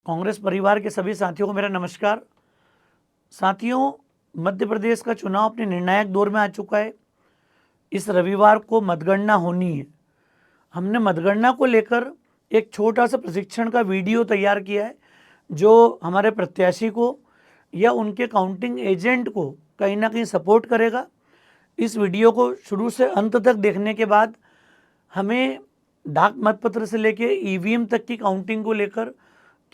कांग्रेस परिवार के सभी साथियों को मेरा नमस्कार। साथियों, मध्य प्रदेश का चुनाव अपने निर्णायक दौर में आ चुका है। इस रविवार को मतगणना होनी है। हमने मतगणना को लेकर एक छोटा सा प्रशिक्षण का वीडियो तैयार किया है, जो हमारे प्रत्याशी को या उनके काउंटिंग एजेंट को कहीं ना कहीं सपोर्ट करेगा। इस वीडियो को शुरू से अंत तक देखने के बाद हमें डाक मतपत्र से लेकर ईवीएम तक की काउंटिंग को लेकर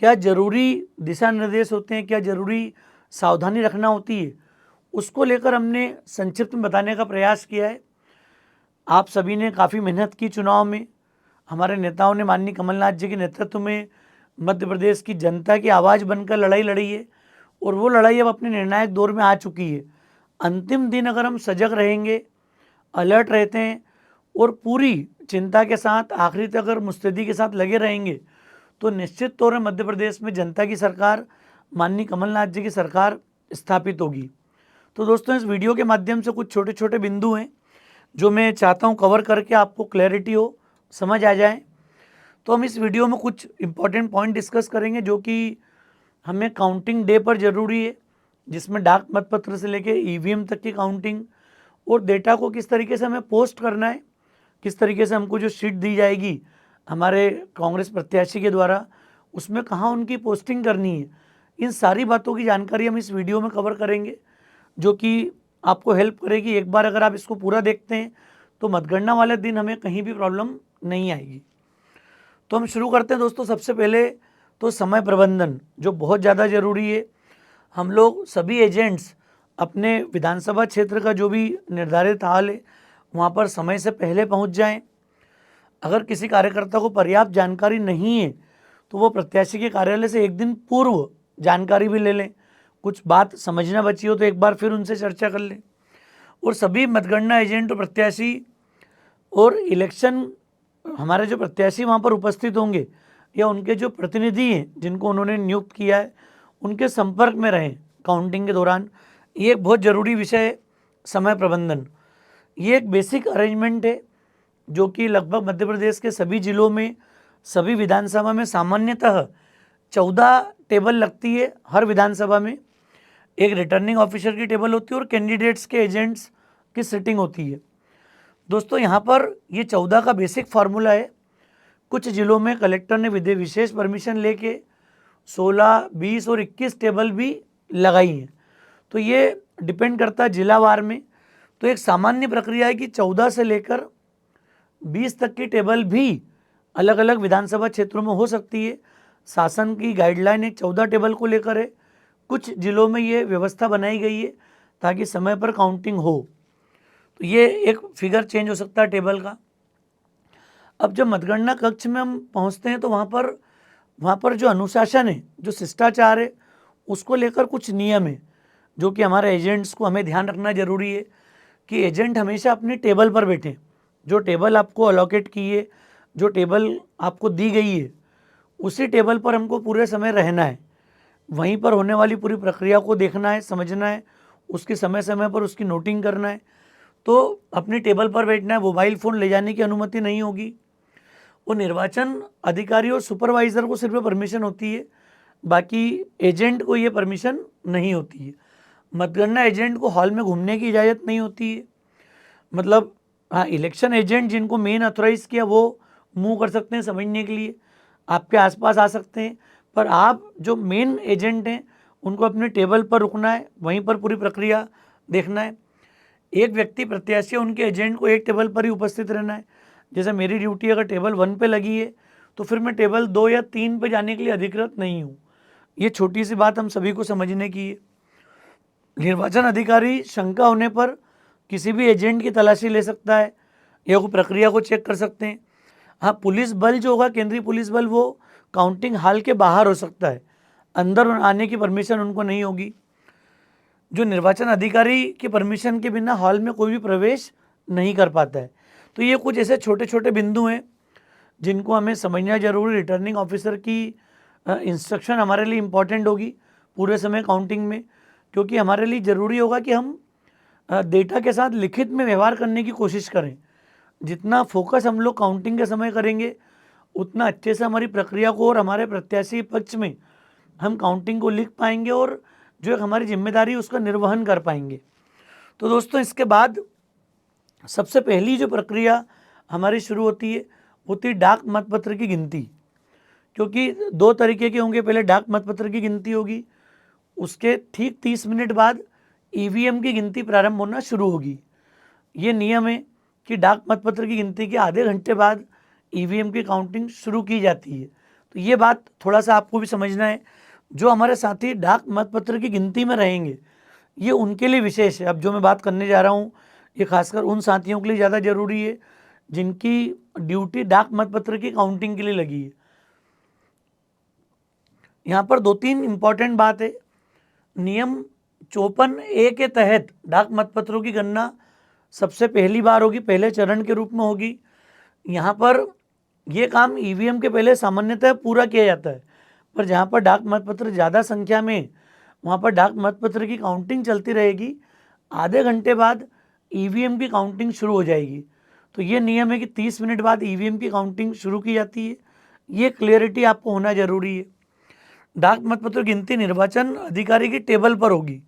क्या ज़रूरी दिशा निर्देश होते हैं, क्या ज़रूरी सावधानी रखना होती है, उसको लेकर हमने संक्षिप्त में बताने का प्रयास किया है। आप सभी ने काफ़ी मेहनत की चुनाव में। हमारे नेताओं ने माननीय कमलनाथ जी के नेतृत्व में मध्य प्रदेश की जनता की आवाज़ बनकर लड़ाई लड़ी है और वो लड़ाई अब अपने निर्णायक दौर में आ चुकी है। अंतिम दिन अगर हम सजग रहेंगे, अलर्ट रहते हैं और पूरी चिंता के साथ आखिरी तक अगर मुस्तैदी के साथ लगे रहेंगे तो निश्चित तौर पर मध्य प्रदेश में जनता की सरकार, माननीय कमलनाथ जी की सरकार स्थापित होगी। तो दोस्तों, इस वीडियो के माध्यम से कुछ छोटे छोटे बिंदु हैं जो मैं चाहता हूं कवर करके आपको क्लैरिटी हो, समझ आ जाए। तो हम इस वीडियो में कुछ इंपॉर्टेंट पॉइंट डिस्कस करेंगे जो कि हमें काउंटिंग डे पर ज़रूरी है, जिसमें डाक मतपत्र से लेकर ईवीएम तक की काउंटिंग और डेटा को किस तरीके से हमें पोस्ट करना है, किस तरीके से हमको जो शीट दी जाएगी हमारे कांग्रेस प्रत्याशी के द्वारा, उसमें कहाँ उनकी पोस्टिंग करनी है। इन सारी बातों की जानकारी हम इस वीडियो में कवर करेंगे, जो कि आपको हेल्प करेगी। एक बार अगर आप इसको पूरा देखते हैं तो मतगणना वाले दिन हमें कहीं भी प्रॉब्लम नहीं आएगी। तो हम शुरू करते हैं दोस्तों। सबसे पहले तो समय प्रबंधन, जो बहुत ज़्यादा ज़रूरी है। हम लोग सभी एजेंट्स अपने विधानसभा क्षेत्र का जो भी निर्धारित हाल है वहाँ पर समय से पहले पहुँच जाएं। अगर किसी कार्यकर्ता को पर्याप्त जानकारी नहीं है तो वो प्रत्याशी के कार्यालय से एक दिन पूर्व जानकारी भी ले लें। कुछ बात समझना बची हो तो एक बार फिर उनसे चर्चा कर लें। और सभी मतगणना एजेंट और प्रत्याशी और इलेक्शन हमारे जो प्रत्याशी वहाँ पर उपस्थित होंगे या उनके जो प्रतिनिधि हैं जिनको उन्होंने नियुक्त किया है, उनके संपर्क में रहें काउंटिंग के दौरान। ये एक बहुत ज़रूरी विषय है, समय प्रबंधन। ये एक बेसिक अरेंजमेंट है जो कि लगभग मध्य प्रदेश के सभी जिलों में, सभी विधानसभा में सामान्यतः 14 टेबल लगती है। हर विधानसभा में एक रिटर्निंग ऑफिसर की टेबल होती है और कैंडिडेट्स के एजेंट्स की सिटिंग होती है। दोस्तों, यहाँ पर ये 14 का बेसिक फार्मूला है। कुछ जिलों में कलेक्टर ने विशेष परमिशन लेके 16, 20 और 21 टेबल भी लगाई हैं। तो ये डिपेंड करता है जिलावार में। तो एक सामान्य प्रक्रिया है कि 14 से लेकर 20 तक की टेबल भी अलग अलग विधानसभा क्षेत्रों में हो सकती है। शासन की गाइडलाइन एक 14 टेबल को लेकर है। कुछ जिलों में ये व्यवस्था बनाई गई है ताकि समय पर काउंटिंग हो। तो ये एक फिगर चेंज हो सकता है टेबल का। अब जब मतगणना कक्ष में हम पहुंचते हैं तो वहाँ पर जो अनुशासन है, जो शिष्टाचार है, उसको लेकर कुछ नियम है जो कि हमारे एजेंट्स को हमें ध्यान रखना जरूरी है कि एजेंट हमेशा अपनी टेबल पर बैठें। जो टेबल आपको अलॉकेट की है, जो टेबल आपको दी गई है, उसी टेबल पर हमको पूरे समय रहना है। वहीं पर होने वाली पूरी प्रक्रिया को देखना है, समझना है, उसके समय समय पर उसकी नोटिंग करना है। तो अपनी टेबल पर बैठना है। मोबाइल फ़ोन ले जाने की अनुमति नहीं होगी। वो निर्वाचन अधिकारी और सुपरवाइज़र को सिर्फ परमिशन होती है, बाकी एजेंट को ये परमिशन नहीं होती है। मतगणना एजेंट को हॉल में घूमने की इजाज़त नहीं होती है। मतलब हाँ, इलेक्शन एजेंट जिनको मेन ऑथोराइज़ किया वो मूव कर सकते हैं समझने के लिए, आपके आसपास आ सकते हैं। पर आप जो मेन एजेंट हैं उनको अपने टेबल पर रुकना है, वहीं पर पूरी प्रक्रिया देखना है। एक व्यक्ति प्रत्याशी उनके एजेंट को एक टेबल पर ही उपस्थित रहना है। जैसे मेरी ड्यूटी अगर टेबल 1 पे लगी है तो फिर मैं टेबल 2 या 3 पे जाने के लिए अधिकृत नहीं हूँ। ये छोटी सी बात हम सभी को समझने की है। निर्वाचन अधिकारी शंका होने पर किसी भी एजेंट की तलाशी ले सकता है या वो प्रक्रिया को चेक कर सकते हैं। हाँ, पुलिस बल जो होगा, केंद्रीय पुलिस बल, वो काउंटिंग हॉल के बाहर हो सकता है, अंदर आने की परमिशन उनको नहीं होगी। जो निर्वाचन अधिकारी की परमिशन के बिना हॉल में कोई भी प्रवेश नहीं कर पाता है। तो ये कुछ ऐसे छोटे छोटे बिंदु हैं जिनको हमें समझना जरूरी। रिटर्निंग ऑफिसर की इंस्ट्रक्शन हमारे लिए इम्पॉर्टेंट होगी पूरे समय काउंटिंग में, क्योंकि हमारे लिए ज़रूरी होगा कि हम डेटा के साथ लिखित में व्यवहार करने की कोशिश करें। जितना फोकस हम लोग काउंटिंग के समय करेंगे उतना अच्छे से हमारी प्रक्रिया को और हमारे प्रत्याशी पक्ष में हम काउंटिंग को लिख पाएंगे और जो एक हमारी जिम्मेदारी है उसका निर्वहन कर पाएंगे। तो दोस्तों इसके बाद सबसे पहली जो प्रक्रिया हमारी शुरू होती है डाक मतपत्र की गिनती, क्योंकि 2 तरीके के होंगे। पहले डाक मतपत्र की गिनती होगी, उसके ठीक 30 मिनट बाद ईवीएम की गिनती प्रारंभ होना शुरू होगी। ये नियम है कि डाक मतपत्र की गिनती के आधे घंटे बाद ईवीएम की काउंटिंग शुरू की जाती है। तो ये बात थोड़ा सा आपको भी समझना है। जो हमारे साथी डाक मतपत्र की गिनती में रहेंगे ये उनके लिए विशेष है। अब जो मैं बात करने जा रहा हूँ ये खासकर उन साथियों के लिए ज़्यादा जरूरी है जिनकी ड्यूटी डाक मतपत्र की काउंटिंग के लिए लगी है। यहाँ पर 2-3 इंपॉर्टेंट बात है। नियम 54A के तहत डाक मतपत्रों की गणना सबसे पहली बार होगी, पहले चरण के रूप में होगी। यहाँ पर ये काम ईवीएम के पहले सामान्यतः पूरा किया जाता है, पर जहाँ पर डाक मतपत्र ज़्यादा संख्या में वहाँ पर डाक मतपत्र की काउंटिंग चलती रहेगी। आधे घंटे बाद ईवीएम की काउंटिंग शुरू हो जाएगी। तो ये नियम है कि 30 मिनट बाद ईवीएम की काउंटिंग शुरू की जाती है। ये क्लियरिटी आपको होना जरूरी है। डाक मतपत्र गिनती निर्वाचन अधिकारी की टेबल पर होगी,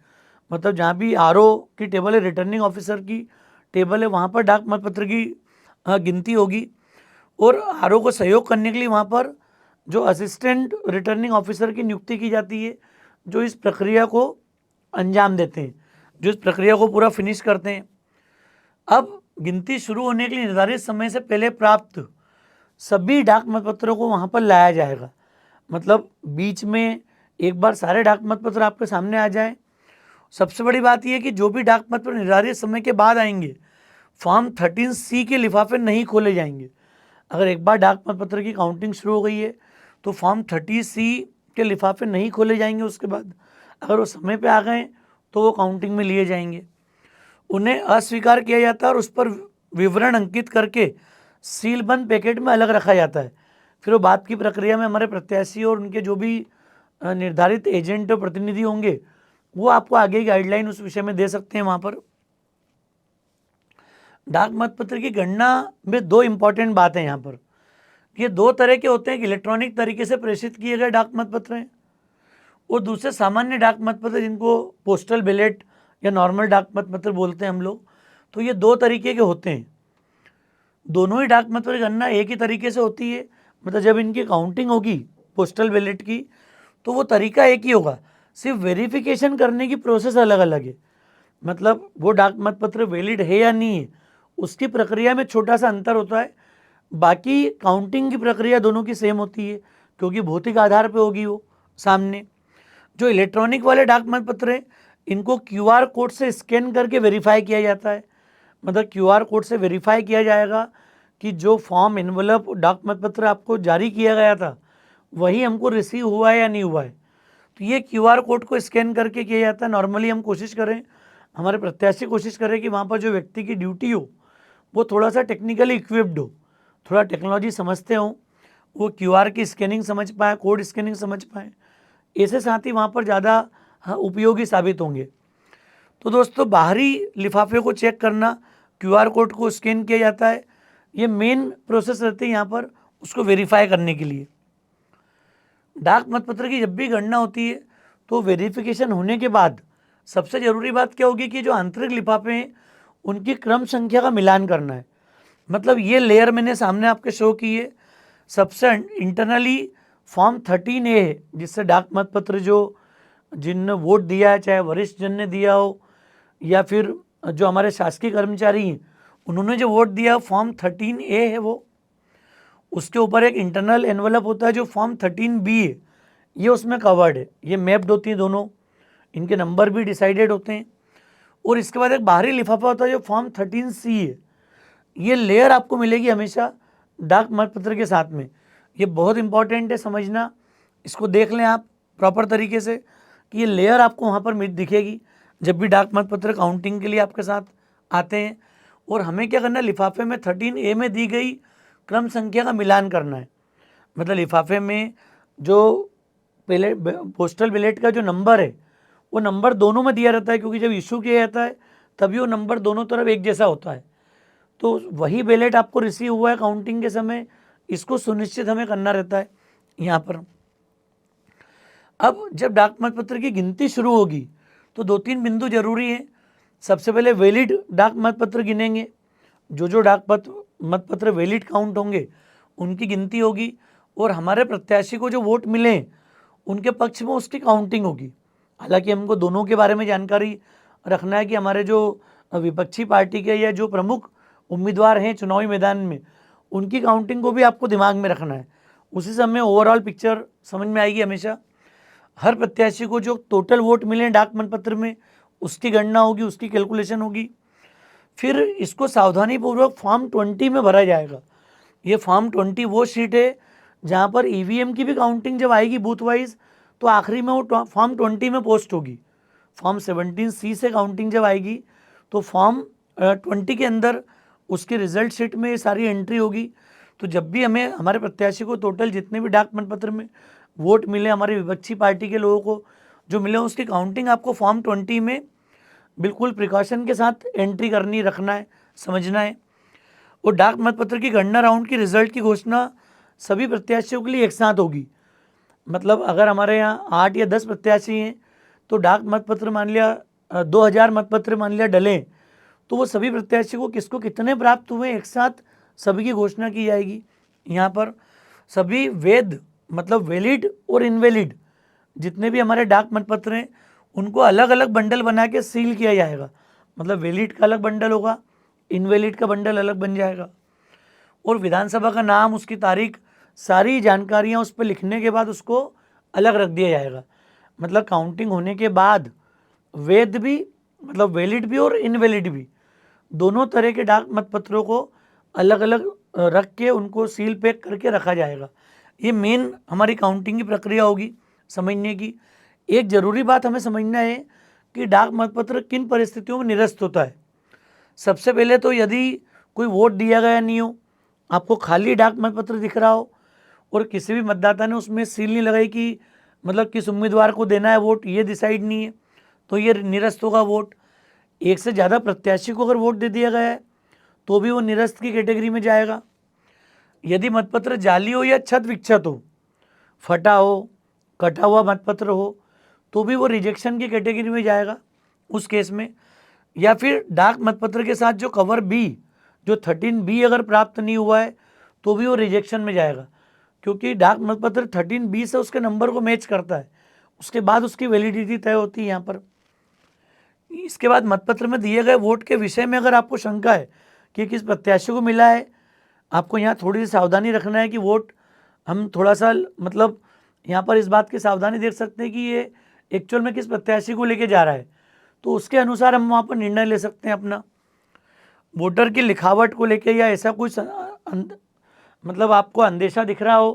मतलब जहाँ भी आरओ की टेबल है, रिटर्निंग ऑफिसर की टेबल है, वहाँ पर डाक मतपत्र की गिनती होगी। और आरओ को सहयोग करने के लिए वहाँ पर जो असिस्टेंट रिटर्निंग ऑफिसर की नियुक्ति की जाती है, जो इस प्रक्रिया को अंजाम देते हैं, जो इस प्रक्रिया को पूरा फिनिश करते हैं। अब गिनती शुरू होने के लिए निर्धारित समय से पहले प्राप्त सभी डाक मतपत्रों को वहाँ पर लाया जाएगा। मतलब बीच में एक बार सारे डाक मतपत्र आपके सामने आ जाए। सबसे बड़ी बात यह कि जो भी डाक मतपत्र निर्धारित समय के बाद आएंगे फॉर्म 13C के लिफाफे नहीं खोले जाएंगे। अगर एक बार डाक मतपत्र की काउंटिंग शुरू हो गई है तो फॉर्म 30C के लिफाफे नहीं खोले जाएंगे। उसके बाद अगर वो समय पे आ गए तो वो काउंटिंग में लिए जाएंगे। उन्हें अस्वीकार किया जाता है और उस पर विवरण अंकित करके सीलबंद पैकेट में अलग रखा जाता है। फिर वो बाद की प्रक्रिया में हमारे प्रत्याशी और उनके जो भी निर्धारित एजेंट और प्रतिनिधि होंगे वो आपको आगे गाइडलाइन उस विषय में दे सकते हैं। वहाँ पर डाक मतपत्र की गणना में 2 इंपॉर्टेंट बातें यहाँ पर। ये 2 तरह के होते हैं कि इलेक्ट्रॉनिक तरीके से प्रेषित किए गए डाक मतपत्र हैं और दूसरे सामान्य डाक मतपत्र जिनको पोस्टल बैलेट या नॉर्मल डाक मतपत्र बोलते हैं हम लोग। तो ये 2 तरीके के होते हैं। दोनों ही डाक मतपत्र की गणना एक ही तरीके से होती है। मतलब जब इनकी काउंटिंग होगी पोस्टल बैलेट की तो वो तरीका एक ही होगा, सिर्फ वेरिफिकेशन करने की प्रोसेस अलग अलग है। मतलब वो डाक मतपत्र वैलिड है या नहीं है उसकी प्रक्रिया में छोटा सा अंतर होता है। बाकी काउंटिंग की प्रक्रिया दोनों की सेम होती है क्योंकि भौतिक आधार पे होगी वो सामने। जो इलेक्ट्रॉनिक वाले डाक मतपत्र हैं इनको QR कोड से स्कैन करके वेरीफाई किया जाता है। मतलब QR कोड से वेरीफाई किया जाएगा कि जो फॉर्म एनवलप डाक मतपत्र आपको जारी किया गया था वही हमको रिसीव हुआ है या नहीं हुआ है। तो ये QR कोड को स्कैन करके किया जाता है। नॉर्मली हम कोशिश करें, हमारे प्रत्याशी कोशिश करें कि वहाँ पर जो व्यक्ति की ड्यूटी हो वो थोड़ा सा टेक्निकली इक्विप्ड हो, थोड़ा टेक्नोलॉजी समझते हों, वो QR की स्कैनिंग समझ पाए, कोड स्कैनिंग समझ पाए। ऐसे साथ ही वहाँ पर ज़्यादा उपयोगी साबित होंगे। तो दोस्तों बाहरी लिफाफे को चेक करना, QR कोड को स्कैन किया जाता है, ये मेन प्रोसेस रहती है यहाँ पर उसको वेरीफाई करने के लिए। डाक मतपत्र की जब भी गणना होती है तो वेरिफिकेशन होने के बाद सबसे ज़रूरी बात क्या होगी कि जो आंतरिक लिफाफे हैं उनकी क्रम संख्या का मिलान करना है। मतलब ये लेयर मैंने सामने आपके शो की है। सबसे इंटरनली फॉर्म 13A है जिससे डाक मतपत्र जो जिनने वोट दिया है, चाहे वरिष्ठ जन ने दिया हो या फिर जो हमारे शासकीय कर्मचारी हैं उन्होंने जो वोट दिया फॉर्म 13A है वो। उसके ऊपर एक इंटरनल एनवलप होता है जो फॉर्म 13B है, ये उसमें कवर्ड है। ये मैप्ड होती है दोनों, इनके नंबर भी डिसाइडेड होते हैं। और इसके बाद एक बाहरी लिफाफा होता है जो फॉर्म 13C है। ये लेयर आपको मिलेगी हमेशा डाक मतपत्र के साथ में। ये बहुत इंपॉर्टेंट है समझना, इसको देख लें आप प्रॉपर तरीके से कि ये लेयर आपको वहाँ पर दिखेगी जब भी डाक मतपत्र काउंटिंग के लिए आपके साथ आते हैं। और हमें क्या करना है, लिफाफे में 13A में दी गई क्रम संख्या का मिलान करना है। मतलब लिफाफे में जो पहले पोस्टल बैलेट का जो नंबर है वो नंबर दोनों में दिया रहता है क्योंकि जब इशू किया जाता है तभी वो नंबर दोनों तरफ एक जैसा होता है। तो वही बैलेट आपको रिसीव हुआ है काउंटिंग के समय, इसको सुनिश्चित हमें करना रहता है यहाँ पर। अब जब डाक मतपत्र की गिनती शुरू होगी तो 2-3 बिंदु जरूरी हैं। सबसे पहले वैलिड डाक मतपत्र गिनेंगे, जो डाक मतपत्र वैलिड काउंट होंगे उनकी गिनती होगी, और हमारे प्रत्याशी को जो वोट मिले उनके पक्ष में उसकी काउंटिंग होगी। हालांकि हमको दोनों के बारे में जानकारी रखना है कि हमारे जो विपक्षी पार्टी के या जो प्रमुख उम्मीदवार हैं चुनावी मैदान में, उनकी काउंटिंग को भी आपको दिमाग में रखना है। उसी से हमें ओवरऑल पिक्चर समझ में आएगी। हमेशा हर प्रत्याशी को जो टोटल वोट मिले डाक मतपत्र में उसकी गणना होगी, उसकी कैलकुलेशन होगी। फिर इसको सावधानीपूर्वक फॉर्म 20 में भरा जाएगा। ये फॉर्म 20 वो शीट है जहाँ पर ईवीएम की भी काउंटिंग जब आएगी बूथ वाइज तो आखिरी में वो फॉर्म 20 में पोस्ट होगी। फॉर्म 17C से काउंटिंग जब आएगी तो फॉर्म 20 के अंदर उसके रिजल्ट शीट में ये सारी एंट्री होगी। तो जब भी हमें हमारे प्रत्याशी को टोटल जितने भी डाक मतपत्र में वोट मिले, हमारी विपक्षी पार्टी के लोगों को जो मिले, उसकी काउंटिंग आपको फॉर्म 20 में बिल्कुल प्रिकॉशन के साथ एंट्री करनी, रखना है, समझना है। और डाक मतपत्र की गणना राउंड की रिजल्ट की घोषणा सभी प्रत्याशियों के लिए एक साथ होगी। मतलब अगर हमारे यहाँ 8 या 10 प्रत्याशी हैं तो डाक मतपत्र मान लिया 2000 मतपत्र मान लिया डलें, तो वो सभी प्रत्याशी को किसको कितने प्राप्त हुए एक साथ सभी की घोषणा की जाएगी। यहाँ पर सभी वैध मतलब वैलिड और इनवैलिड जितने भी हमारे डाक मतपत्र हैं उनको अलग अलग बंडल बना के सील किया जाएगा। मतलब वैलिड का अलग बंडल होगा, इनवैलिड का बंडल अलग बन जाएगा, और विधानसभा का नाम, उसकी तारीख, सारी जानकारियाँ उस पर लिखने के बाद उसको अलग रख दिया जाएगा। मतलब काउंटिंग होने के बाद वैध भी मतलब वैलिड भी और इनवैलिड भी दोनों तरह के डाक मतपत्रों को अलग अलग रख के उनको सील पैक करके रखा जाएगा। ये मेन हमारी काउंटिंग की प्रक्रिया होगी समझने की। एक ज़रूरी बात हमें समझना है कि डाक मतपत्र किन परिस्थितियों में निरस्त होता है। सबसे पहले तो यदि कोई वोट दिया गया नहीं हो, आपको खाली डाक मतपत्र दिख रहा हो और किसी भी मतदाता ने उसमें सील नहीं लगाई कि मतलब किस उम्मीदवार को देना है वोट, ये डिसाइड नहीं है, तो ये निरस्त होगा वोट। एक से ज़्यादा प्रत्याशी को अगर वोट दे दिया गया है तो भी वो निरस्त की कैटेगरी में जाएगा। यदि मतपत्र जाली हो या छत विक्षत हो, फटा हो, कटा हुआ मतपत्र हो, तो भी वो रिजेक्शन की कैटेगरी में जाएगा उस केस में। या फिर डाक मतपत्र के साथ जो कवर बी जो 13B अगर प्राप्त नहीं हुआ है तो भी वो रिजेक्शन में जाएगा, क्योंकि डाक मतपत्र 13B से उसके नंबर को मैच करता है, उसके बाद उसकी वैलिडिटी तय होती है यहाँ पर। इसके बाद मतपत्र में दिए गए वोट के विषय में अगर आपको शंका है कि किस प्रत्याशी को मिला है, आपको यहाँ थोड़ी सी सावधानी रखना है कि वोट हम थोड़ा सा मतलब यहाँ पर इस बात की सावधानी देख सकते हैं कि ये एक्चुअल में किस प्रत्याशी को लेके जा रहा है, तो उसके अनुसार हम वहाँ पर निर्णय ले सकते हैं अपना। वोटर की लिखावट को लेके या ऐसा कुछ मतलब आपको अंदेशा दिख रहा हो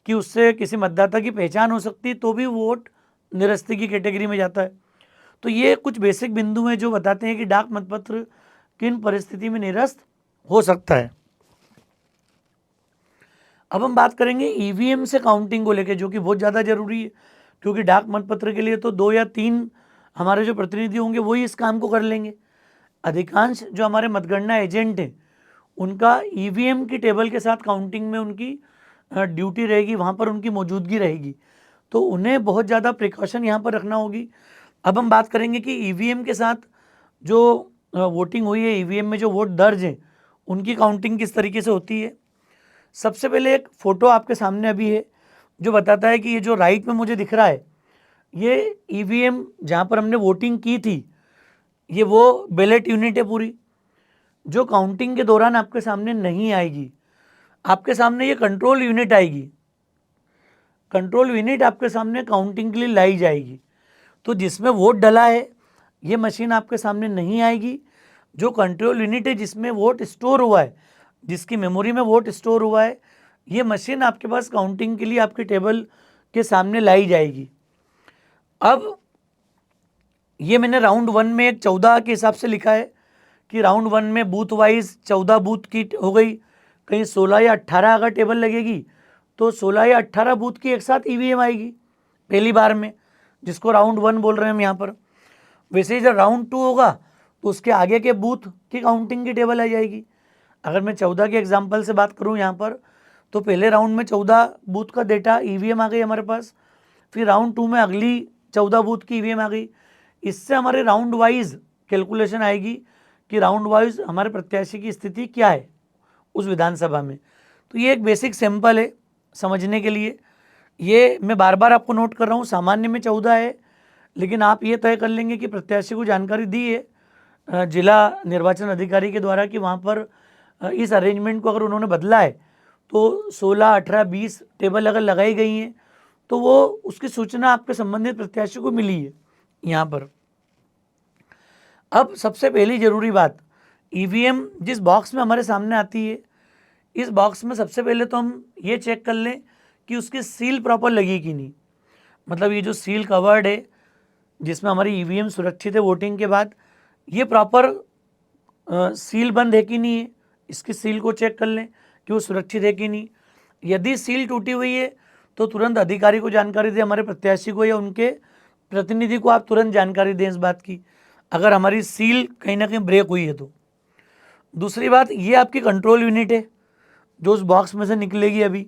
कि उससे किसी मतदाता की पहचान हो सकती है तो भी वोट निरस्ती की कैटेगरी में जाता है। तो ये कुछ बेसिक बिंदु हैं जो बताते हैं कि डाक मतपत्र किन परिस्थिति में निरस्त हो सकता है। अब हम बात करेंगे ईवीएम से काउंटिंग को लेकर, जो कि बहुत ज़्यादा जरूरी है, क्योंकि डाक मतपत्र के लिए तो 2 या 3 हमारे जो प्रतिनिधि होंगे वही इस काम को कर लेंगे। अधिकांश जो हमारे मतगणना एजेंट हैं उनका ईवीएम की टेबल के साथ काउंटिंग में उनकी ड्यूटी रहेगी, वहाँ पर उनकी मौजूदगी रहेगी, तो उन्हें बहुत ज़्यादा प्रिकॉशन यहाँ पर रखना होगी। अब हम बात करेंगे कि ईवीएम के साथ जो वोटिंग हुई है, ईवीएम में जो वोट दर्ज हैं उनकी काउंटिंग किस तरीके से होती है। सबसे पहले एक फ़ोटो आपके सामने अभी है जो बताता है कि ये जो राइट में मुझे दिख रहा है ये ईवीएम जहाँ पर हमने वोटिंग की थी, ये वो बैलेट यूनिट है पूरी, जो काउंटिंग के दौरान आपके सामने नहीं आएगी। आपके सामने ये कंट्रोल यूनिट आएगी। कंट्रोल यूनिट आपके सामने काउंटिंग के लिए लाई जाएगी। तो जिसमें वोट डला है ये मशीन आपके सामने नहीं आएगी। जो कंट्रोल यूनिट है जिसमें वोट स्टोर हुआ है, जिसकी मेमोरी में वोट स्टोर हुआ है, ये मशीन आपके पास काउंटिंग के लिए आपके टेबल के सामने लाई जाएगी। अब ये मैंने राउंड 1 में एक 14 के हिसाब से लिखा है कि राउंड 1 में बूथ वाइज 14 बूथ की हो गई, कहीं 16 या 18 अगर टेबल लगेगी तो 16 या 18 बूथ की एक साथ ईवीएम आएगी पहली बार में, जिसको राउंड 1 बोल रहे हैं हम यहाँ पर। वैसे ही जब राउंड 2 होगा तो उसके आगे के बूथ की काउंटिंग की टेबल आ जाएगी। अगर मैं 14 के एग्जाम्पल से बात करूँ यहाँ पर, तो पहले राउंड में 14 बूथ का डेटा ईवीएम आ गई हमारे पास। फिर राउंड 2 में अगली 14 बूथ की ईवीएम आ गई। इससे हमारे राउंड वाइज कैलकुलेशन आएगी कि राउंड वाइज हमारे प्रत्याशी की स्थिति क्या है उस विधानसभा में। तो ये एक बेसिक सैंपल है समझने के लिए। ये मैं बार बार आपको नोट कर रहा हूँ, सामान्य में 14 है, लेकिन आप ये तय कर लेंगे कि प्रत्याशी को जानकारी दी है जिला निर्वाचन अधिकारी के द्वारा कि वहाँ पर इस अरेंजमेंट को अगर उन्होंने बदला है तो 16, 18, 20 टेबल अगर लगाई गई हैं तो वो उसकी सूचना आपके संबंधित प्रत्याशी को मिली है यहाँ पर। अब सबसे पहली जरूरी बात, ईवीएम जिस बॉक्स में हमारे सामने आती है, इस बॉक्स में सबसे पहले तो हम ये चेक कर लें कि उसकी सील प्रॉपर लगी कि नहीं। मतलब ये जो सील कवर्ड है जिसमें हमारी ईवीएम सुरक्षित है वोटिंग के बाद, ये प्रॉपर सील बंद है कि नहीं है, इसकी सील को चेक कर लें कि वो सुरक्षित है कि नहीं। यदि सील टूटी हुई है तो तुरंत अधिकारी को जानकारी दें, हमारे प्रत्याशी को या उनके प्रतिनिधि को आप तुरंत जानकारी दें इस बात की, अगर हमारी सील कहीं ना कहीं ब्रेक हुई है तो। दूसरी बात, ये आपकी कंट्रोल यूनिट है जो उस बॉक्स में से निकलेगी अभी,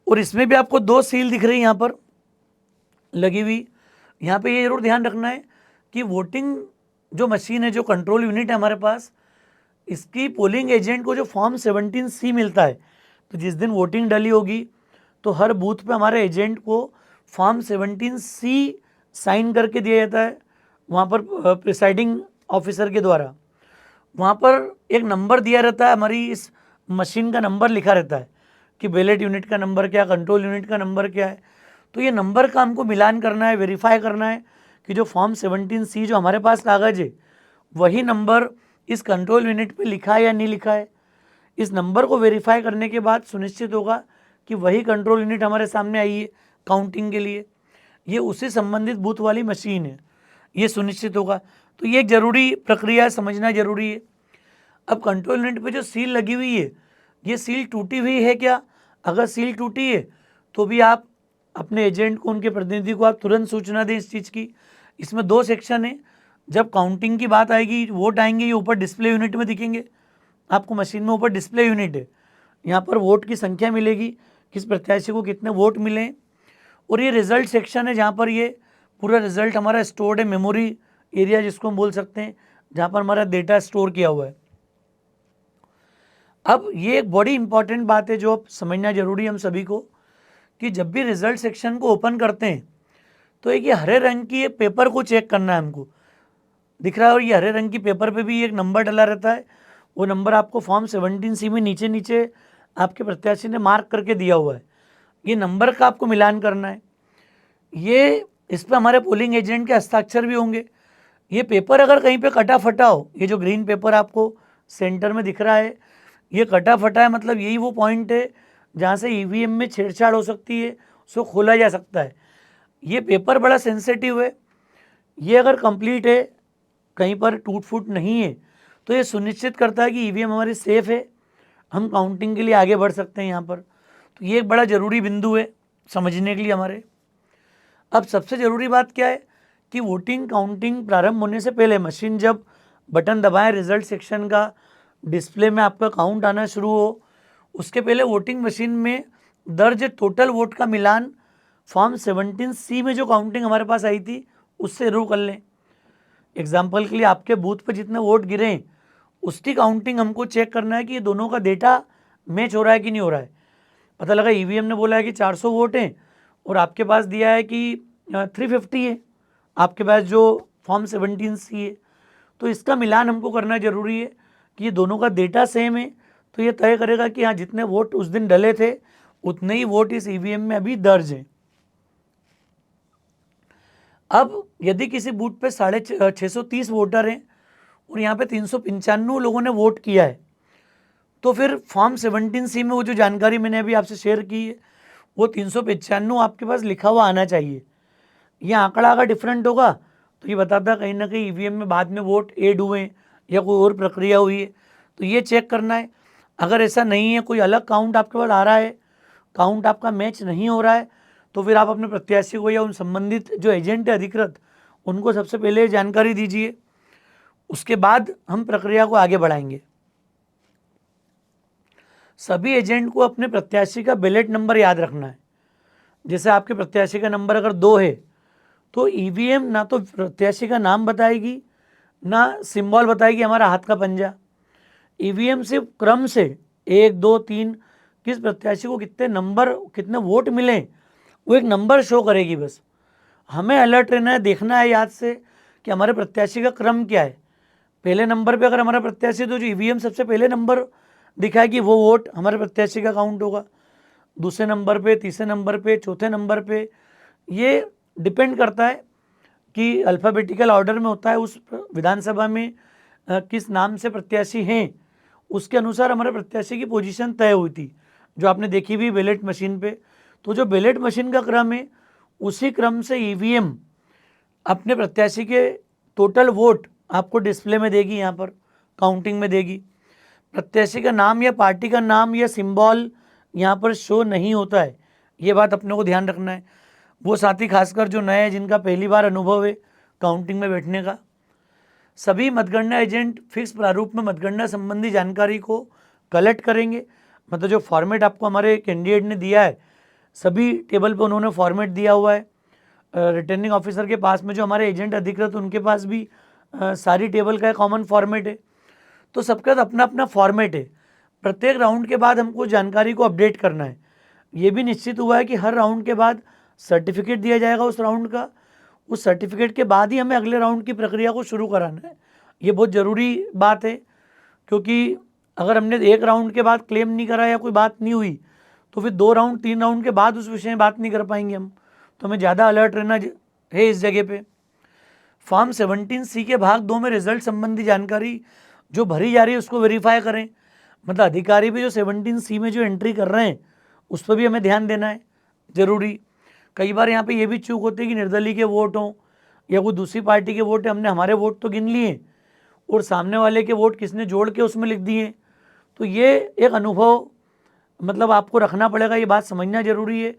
और इसमें भी आपको 2 सील दिख रही है यहाँ पर लगी हुई। यहाँ पे ये जरूर ध्यान रखना है कि वोटिंग जो मशीन है, जो कंट्रोल यूनिट है हमारे पास, इसकी पोलिंग एजेंट को जो फॉर्म 17C मिलता है, तो जिस दिन वोटिंग डली होगी तो हर बूथ पे हमारे एजेंट को फॉर्म 17C साइन करके दिया जाता है वहाँ पर प्रिसाइडिंग ऑफिसर के द्वारा। वहाँ पर एक नंबर दिया रहता है, हमारी इस मशीन का नंबर लिखा रहता है कि बैलेट यूनिट का नंबर क्या, कंट्रोल यूनिट का नंबर क्या है। तो ये नंबर का हमको मिलान करना है, वेरीफाई करना है कि जो फॉर्म 17C जो हमारे पास कागज़ है वही नंबर इस कंट्रोल यूनिट पे लिखा है या नहीं लिखा है। इस नंबर को वेरीफाई करने के बाद सुनिश्चित होगा कि वही कंट्रोल यूनिट हमारे सामने आई है काउंटिंग के लिए, ये उसी संबंधित बूथ वाली मशीन है, ये सुनिश्चित होगा। तो ये एक ज़रूरी प्रक्रिया समझना ज़रूरी है। अब कंट्रोल यूनिट पे जो सील लगी हुई है, ये सील टूटी हुई है क्या? अगर सील टूटी है तो भी आप अपने एजेंट को, उनके प्रतिनिधि को आप तुरंत सूचना दें इस चीज़ की। इसमें 2 सेक्शन है, जब काउंटिंग की बात आएगी, वोट आएंगे, ये ऊपर डिस्प्ले यूनिट में दिखेंगे आपको, मशीन में ऊपर डिस्प्ले यूनिट है, यहाँ पर वोट की संख्या मिलेगी, किस प्रत्याशी को कितने वोट मिले। और ये रिजल्ट सेक्शन है जहाँ पर ये पूरा रिजल्ट हमारा स्टोर्ड है, मेमोरी एरिया जिसको हम बोल सकते हैं, जहाँ पर हमारा डेटा स्टोर किया हुआ है। अब ये एक बड़ी इंपॉर्टेंट बात है जो समझना जरूरी है हम सभी को, कि जब भी रिजल्ट सेक्शन को ओपन करते हैं तो एक ये हरे रंग की एक पेपर को चेक करना है हमको, दिख रहा है, और ये हरे रंग की पेपर पे भी एक नंबर डला रहता है। वो नंबर आपको फॉर्म 17C में नीचे नीचे आपके प्रत्याशी ने मार्क करके दिया हुआ है, ये नंबर का आपको मिलान करना है। ये इस पर हमारे पोलिंग एजेंट के हस्ताक्षर भी होंगे। ये पेपर अगर कहीं पे कटा फटा हो, ये जो ग्रीन पेपर आपको सेंटर में दिख रहा है, ये कटा फटा है, मतलब यही वो पॉइंट है जहाँ से ईवीएम में छेड़छाड़ हो सकती है, उसको खोला जा सकता है। ये पेपर बड़ा सेंसिटिव है, ये अगर कंप्लीट है, कहीं पर टूट फूट नहीं है, तो ये सुनिश्चित करता है कि ईवीएम हमारी सेफ है, हम काउंटिंग के लिए आगे बढ़ सकते हैं यहाँ पर। तो ये एक बड़ा ज़रूरी बिंदु है समझने के लिए हमारे। अब सबसे ज़रूरी बात क्या है कि वोटिंग काउंटिंग प्रारंभ होने से पहले मशीन जब बटन दबाएं, रिजल्ट सेक्शन का डिस्प्ले में आपका काउंट आना शुरू हो, उसके पहले वोटिंग मशीन में दर्ज टोटल वोट का मिलान फॉर्म 17C में जो काउंटिंग हमारे पास आई थी उससे जरूर कर लें। एग्जाम्पल के लिए आपके बूथ पर जितने वोट गिरे हैं उसकी काउंटिंग हमको चेक करना है कि ये दोनों का डेटा मैच हो रहा है कि नहीं हो रहा है। पता लगा ईवीएम ने बोला है कि 400 वोट हैं और आपके पास दिया है कि 350 है, आपके पास जो फॉर्म 17C है, तो इसका मिलान हमको करना जरूरी है कि ये दोनों का डेटा सेम है। तो ये तय करेगा कि हाँ, जितने वोट उस दिन डले थे उतने ही वोट इस ईवीएम में अभी दर्ज हैं। अब यदि किसी बूथ पे 630 वोटर हैं और यहाँ पे 395 लोगों ने वोट किया है, तो फिर फॉर्म 17C में वो जो जानकारी मैंने अभी आपसे शेयर की है वो 395 आपके पास लिखा हुआ आना चाहिए। ये आंकड़ा अगर डिफरेंट होगा तो ये बताता कहीं ना कहीं ईवीएम में बाद में वोट ऐड हुए हैं या कोई और प्रक्रिया हुई है, तो ये चेक करना है। अगर ऐसा नहीं है, कोई अलग काउंट आपके पास आ रहा है, काउंट आपका मैच नहीं हो रहा है, तो फिर आप अपने प्रत्याशी को या उन संबंधित जो एजेंट है अधिकृत उनको सबसे पहले जानकारी दीजिए, उसके बाद हम प्रक्रिया को आगे बढ़ाएंगे। सभी एजेंट को अपने प्रत्याशी का बैलेट नंबर याद रखना है। जैसे आपके प्रत्याशी का नंबर अगर 2 है तो ईवीएम ना तो प्रत्याशी का नाम बताएगी ना सिंबल बताएगी हमारा हाथ का पंजा। ईवीएम सिर्फ क्रम से 1 2 3 किस प्रत्याशी को कितने नंबर कितने वोट मिले वो एक नंबर शो करेगी बस। हमें अलर्ट रहना है, देखना है याद से कि हमारे प्रत्याशी का क्रम क्या है। पहले नंबर पे अगर हमारा प्रत्याशी तो जो ईवीएम सबसे पहले नंबर दिखाएगी वो वोट हमारे प्रत्याशी का काउंट होगा। दूसरे नंबर पे, तीसरे नंबर पे, चौथे नंबर पे, ये डिपेंड करता है कि अल्फ़ाबेटिकल ऑर्डर में होता है उस विधानसभा में किस नाम से प्रत्याशी हैं उसके अनुसार हमारे प्रत्याशी की पोजीशन तय हुई थी जो आपने देखी भी बैलेट मशीन पे। तो जो बैलेट मशीन का क्रम है उसी क्रम से ईवीएम अपने प्रत्याशी के टोटल वोट आपको डिस्प्ले में देगी, यहाँ पर काउंटिंग में देगी। प्रत्याशी का नाम या पार्टी का नाम या सिंबल यहाँ पर शो नहीं होता है, ये बात अपने को ध्यान रखना है। वो साथी खासकर जो नए हैं जिनका पहली बार अनुभव है काउंटिंग में बैठने का। सभी मतगणना एजेंट फिक्स प्रारूप में मतगणना संबंधी जानकारी को कलेक्ट करेंगे। मतलब जो फॉर्मेट आपको हमारे कैंडिडेट ने दिया है सभी टेबल पर उन्होंने फॉर्मेट दिया हुआ है। रिटर्निंग ऑफिसर के पास में जो हमारे एजेंट अधिकृत उनके पास भी सारी टेबल का कॉमन फॉर्मेट है। तो सबका अपना अपना फॉर्मेट है। प्रत्येक राउंड के बाद हमको जानकारी को अपडेट करना है। ये भी निश्चित हुआ है कि हर राउंड के बाद सर्टिफिकेट दिया जाएगा उस राउंड का। उस सर्टिफिकेट के बाद ही हमें अगले राउंड की प्रक्रिया को शुरू कराना है। ये बहुत ज़रूरी बात है क्योंकि अगर हमने एक राउंड के बाद क्लेम नहीं करा या कोई बात नहीं हुई तो फिर 2 राउंड 3 राउंड के बाद उस विषय में बात नहीं कर पाएंगे हम। तो हमें ज़्यादा अलर्ट रहना है इस जगह पे। फॉर्म 17C के भाग 2 में रिजल्ट संबंधी जानकारी जो भरी जा रही है उसको वेरीफाई करें। मतलब अधिकारी भी जो 17C में जो एंट्री कर रहे हैं उस पर भी हमें ध्यान देना है ज़रूरी। कई बार यहाँ पे ये भी चूक होती है कि निर्दलीय के वोट हों या कोई दूसरी पार्टी के वोट है, हमने हमारे वोट तो गिन लिए और सामने वाले के वोट किसने जोड़ के उसमें लिख दिए। तो ये एक अनुभव मतलब आपको रखना पड़ेगा, ये बात समझना ज़रूरी है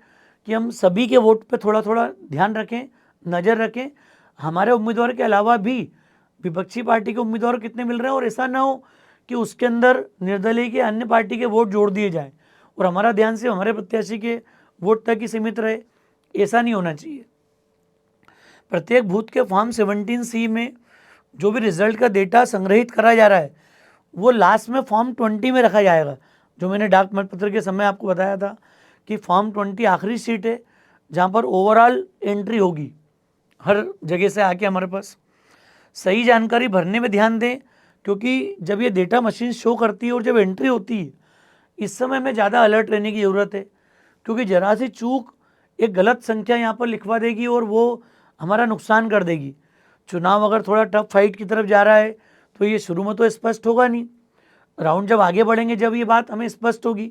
कि हम सभी के वोट पे थोड़ा थोड़ा ध्यान रखें, नज़र रखें। हमारे उम्मीदवार के अलावा भी विपक्षी पार्टी के उम्मीदवार कितने मिल रहे हैं और ऐसा ना हो कि उसके अंदर निर्दलीय के अन्य पार्टी के वोट जोड़ दिए जाएं और हमारा ध्यान सिर्फ हमारे प्रत्याशी के वोट तक ही सीमित रहे, ऐसा नहीं होना चाहिए। प्रत्येक बूथ के फॉर्म 17C में जो भी रिजल्ट का डेटा संग्रहित करा जा रहा है वो लास्ट में फॉर्म 20 में रखा जाएगा। जो मैंने डाक मतपत्र के समय आपको बताया था कि फॉर्म 20 आखिरी सीट है जहाँ पर ओवरऑल एंट्री होगी हर जगह से आके हमारे पास। सही जानकारी भरने में ध्यान दें क्योंकि जब ये डेटा मशीन शो करती है और जब एंट्री होती है इस समय में ज़्यादा अलर्ट रहने की ज़रूरत है क्योंकि जरा सी चूक एक गलत संख्या यहाँ पर लिखवा देगी और वो हमारा नुकसान कर देगी। चुनाव अगर थोड़ा टफ फाइट की तरफ जा रहा है तो ये शुरू में तो स्पष्ट होगा नहीं, राउंड जब आगे बढ़ेंगे जब ये बात हमें स्पष्ट होगी।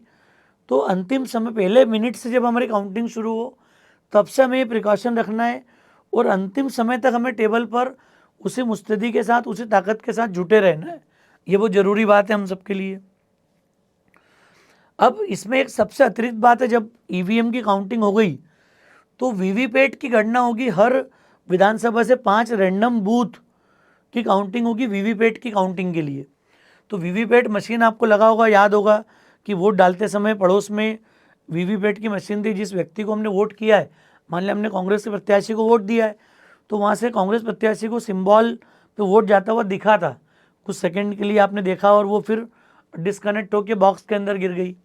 तो अंतिम समय पहले मिनट से जब हमारी काउंटिंग शुरू हो तब से हमें ये प्रिकॉशन रखना है और अंतिम समय तक हमें टेबल पर उसी मुस्तैदी के साथ उसी ताकत के साथ जुटे रहना है। ये बहुत ज़रूरी बात है हम सबके लिए। अब इसमें एक सबसे अतिरिक्त बात है, जब ईवीएम की काउंटिंग हो गई तो वीवीपैट की गणना होगी। हर विधानसभा से 5 रैंडम बूथ की काउंटिंग होगी वीवीपैट की काउंटिंग के लिए। तो वीवीपैट मशीन आपको लगा होगा, याद होगा कि वोट डालते समय पड़ोस में वीवीपैट की मशीन थी। जिस व्यक्ति को हमने वोट किया है, मान लिया हमने कांग्रेस के प्रत्याशी को वोट दिया है तो वहाँ से कांग्रेस प्रत्याशी को सिंबल पे वोट जाता हुआ दिखा था, कुछ सेकंड के लिए आपने देखा और वो फिर डिस्कनेक्ट होकर बॉक्स के अंदर गिर गई।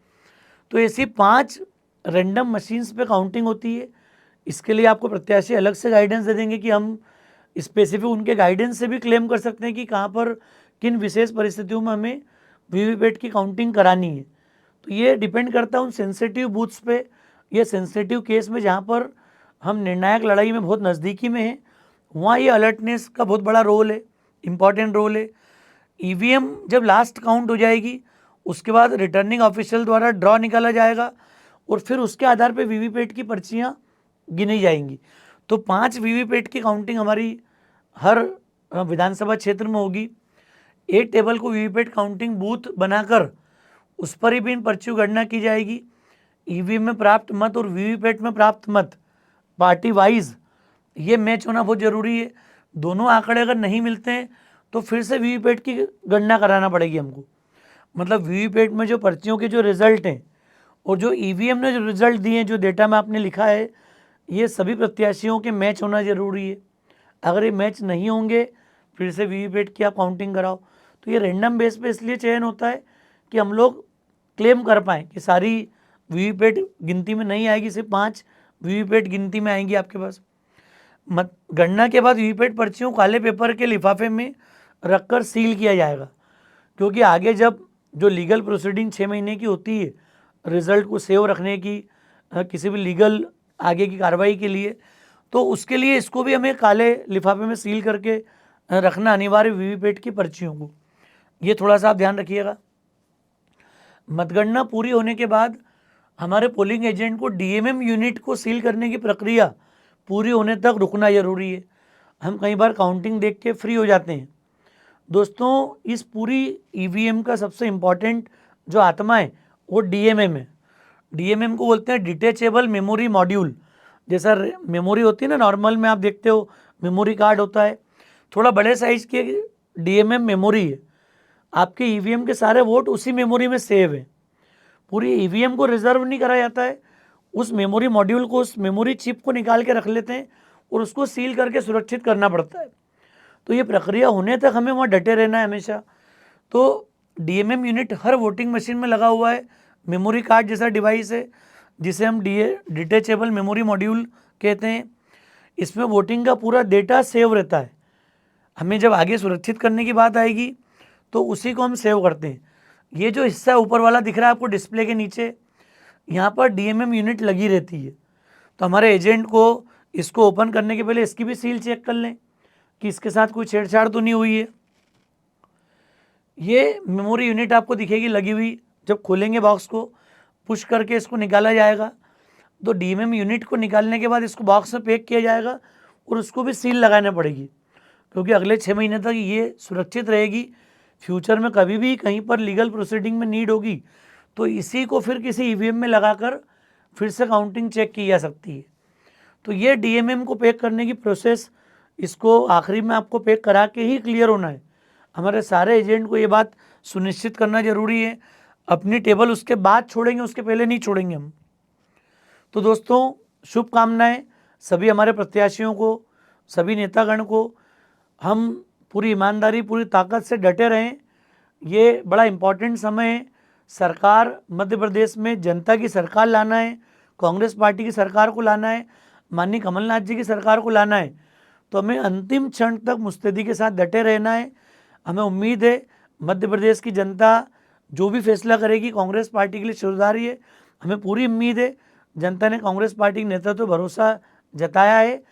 तो ऐसी 5 रैंडम मशीन्स पे काउंटिंग होती है। इसके लिए आपको प्रत्याशी अलग से गाइडेंस दे देंगे कि हम स्पेसिफिक उनके गाइडेंस से भी क्लेम कर सकते हैं कि कहाँ पर किन विशेष परिस्थितियों में हमें वीवीपैट की काउंटिंग करानी है। तो ये डिपेंड करता है उन सेंसिटिव बूथ्स पे या सेंसिटिव केस में जहाँ पर हम निर्णायक लड़ाई में बहुत नज़दीकी में हैं, वहाँ ये अलर्टनेस का बहुत बड़ा रोल है, इम्पॉर्टेंट रोल है। ईवीएम जब लास्ट काउंट हो जाएगी उसके बाद रिटर्निंग ऑफिशियल द्वारा ड्रॉ निकाला जाएगा और फिर उसके आधार पर वीवीपैट की पर्चियाँ गिनी जाएंगी। तो 5 वीवीपैट की काउंटिंग हमारी हर विधानसभा क्षेत्र में होगी। एक टेबल को वीवीपैट काउंटिंग बूथ बनाकर उस पर ही भी इन पर्चियों गणना की जाएगी। ईवीएम में प्राप्त मत और वीवीपैट में प्राप्त मत पार्टी वाइज ये मैच होना बहुत ज़रूरी है। दोनों आंकड़े अगर नहीं मिलते हैं तो फिर से वीवीपैट की गणना कराना पड़ेगी हमको। मतलब वीवीपैट में जो पर्चियों के जो रिजल्ट हैं और जो ईवीएम ने जो रिजल्ट दिए, जो डेटा में आपने लिखा है, ये सभी प्रत्याशियों के मैच होना ज़रूरी है। अगर ये मैच नहीं होंगे, फिर से वीवीपैट की आप काउंटिंग कराओ। तो ये रैंडम बेस पे इसलिए चयन होता है कि हम लोग क्लेम कर पाएँ कि सारी वीवीपैट गिनती में नहीं आएगी, सिर्फ 5 वीवीपैट गिनती में आएंगी आपके पास। गणना के बाद वीवीपैट पर्चियों काले पेपर के लिफाफे में रखकर सील किया जाएगा, क्योंकि आगे जब जो लीगल प्रोसीडिंग 6 महीने की होती है रिजल्ट को सेव रखने की, किसी भी लीगल आगे की कार्रवाई के लिए, तो उसके लिए इसको भी हमें काले लिफाफे में सील करके रखना अनिवार्य वीवीपैट की पर्चियों को। ये थोड़ा सा आप ध्यान रखिएगा। मतगणना पूरी होने के बाद हमारे पोलिंग एजेंट को डीएमएम यूनिट को सील करने की प्रक्रिया पूरी होने तक रुकना जरूरी है। हम कई बार काउंटिंग देख के फ्री हो जाते हैं। दोस्तों, इस पूरी ईवीएम का सबसे इम्पॉर्टेंट जो आत्मा है वो डीएमएम है। डीएमएम को बोलते हैं डिटेचेबल मेमोरी मॉड्यूल। जैसा मेमोरी होती है ना, नॉर्मल में आप देखते हो मेमोरी कार्ड होता है, थोड़ा बड़े साइज की डीएमएम मेमोरी है। आपके ईवीएम के सारे वोट उसी मेमोरी में सेव है। पूरी ईवीएम को रिजर्व नहीं करा जाता है, उस मेमोरी मॉड्यूल को, उस मेमोरी चिप को निकाल के रख लेते हैं और उसको सील करके सुरक्षित करना पड़ता है। तो ये प्रक्रिया होने तक हमें वहाँ डटे रहना है हमेशा। तो डीएमएम यूनिट हर वोटिंग मशीन में लगा हुआ है। मेमोरी कार्ड जैसा डिवाइस है जिसे हम डिटेचेबल मेमोरी मॉड्यूल कहते हैं। इसमें वोटिंग का पूरा डेटा सेव रहता है। हमें जब आगे सुरक्षित करने की बात आएगी तो उसी को हम सेव करते हैं। ये जो हिस्सा ऊपर वाला दिख रहा है आपको डिस्प्ले के नीचे, यहाँ पर डीएमएम यूनिट लगी रहती है। तो हमारे एजेंट को इसको ओपन करने के पहले इसकी भी सील चेक कर लें कि इसके साथ कोई छेड़छाड़ तो नहीं हुई है। ये मेमोरी यूनिट आपको दिखेगी लगी हुई। जब खोलेंगे बॉक्स को, पुश करके इसको निकाला जाएगा। तो डीएमएम यूनिट को निकालने के बाद इसको बॉक्स में पैक किया जाएगा और उसको भी सील लगानी पड़ेगी, क्योंकि अगले 6 महीने तक ये सुरक्षित रहेगी। फ्यूचर में कभी भी कहीं पर लीगल प्रोसीडिंग में नीड होगी तो इसी को फिर किसी ईवीएम में लगाकर फिर से काउंटिंग चेक की जा सकती है। तो ये डीएमएम को पैक करने की प्रोसेस, इसको आखिरी में आपको पैक करा के ही क्लियर होना है। हमारे सारे एजेंट को ये बात सुनिश्चित करना जरूरी है। अपनी टेबल उसके बाद छोड़ेंगे, उसके पहले नहीं छोड़ेंगे हम। तो दोस्तों, शुभकामनाएं सभी हमारे प्रत्याशियों को, सभी नेतागण को। हम पूरी ईमानदारी, पूरी ताकत से डटे रहें। ये बड़ा इम्पोर्टेंट समय है। सरकार मध्य प्रदेश में जनता की सरकार लाना है, कांग्रेस पार्टी की सरकार को लाना है, माननीय कमलनाथ जी की सरकार को लाना है। तो हमें अंतिम क्षण तक मुस्तैदी के साथ डटे रहना है। हमें उम्मीद है मध्य प्रदेश की जनता जो भी फैसला करेगी कांग्रेस पार्टी के लिए शुभदायी है। हमें पूरी उम्मीद है, जनता ने कांग्रेस पार्टी के नेतृत्व पर भरोसा जताया है।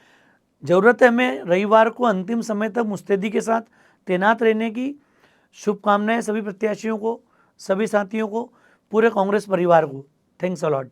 ज़रूरत है हमें रविवार को अंतिम समय तक मुस्तैदी के साथ तैनात रहने की। शुभकामनाएं सभी प्रत्याशियों को, सभी साथियों को, पूरे कांग्रेस परिवार को। Thanks a lot.